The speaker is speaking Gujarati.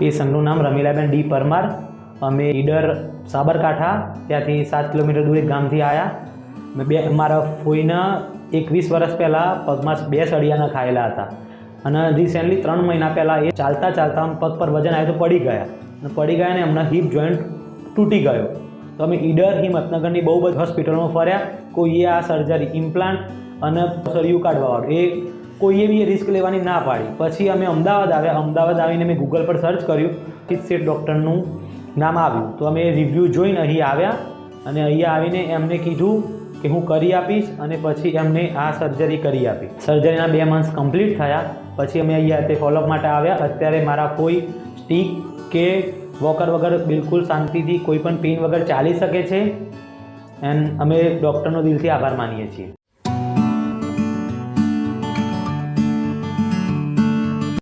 પેશન્ટનું નામ રમીલાબેન ડી પરમાર। અમે ઈડર સાબરકાંઠા ત્યાંથી 7 કિલોમીટર દૂર એક ગામથી આવ્યા। મેં મારા ફોઈના 21 વર્ષ પહેલાં પગમાં 2 સળિયાના ખાયેલા હતા અને રિસેન્ટલી 3 મહિના પહેલાં એ ચાલતા ચાલતા પગ પર વજન આવ્યું તો પડી ગયા ને એમના હિપ જોઈન્ટ તૂટી ગયો। તો અમે ઈડર હિંમતનગરની બહુ બધી હોસ્પિટલોમાં ફર્યા। કોઈએ આ સર્જરી ઇમ્પ્લાન્ટ અને સળિયું કાઢવાવાળું એ કોઈએ બી રિસ્ક લેવાની ના પાડી। પછી અમે અમદાવાદ આવ્યા। અમદાવાદ આવીને મેં ગૂગલ પર સર્ચ કર્યું, શેઠ ડૉક્ટરનું નામ આવ્યું તો અમે રિવ્યૂ જોઈને અહીં આવ્યા અને અહીંયા આવીને એમને કીધું કે હું કરી આપીશ અને પછી એમને આ સર્જરી કરી આપી। સર્જરીના 2 મંથ્સ કમ્પ્લીટ થયા પછી અમે અહીંયા તે ફોલોઅપ માટે આવ્યા। અત્યારે મારા કોઈ સ્ટીક કે વોકર વગર બિલકુલ શાંતિથી કોઈ પણ પેઇન વગર ચાલી શકે છે એન્ડ અમે ડૉક્ટરનો દિલથી આભાર માનીએ છીએ।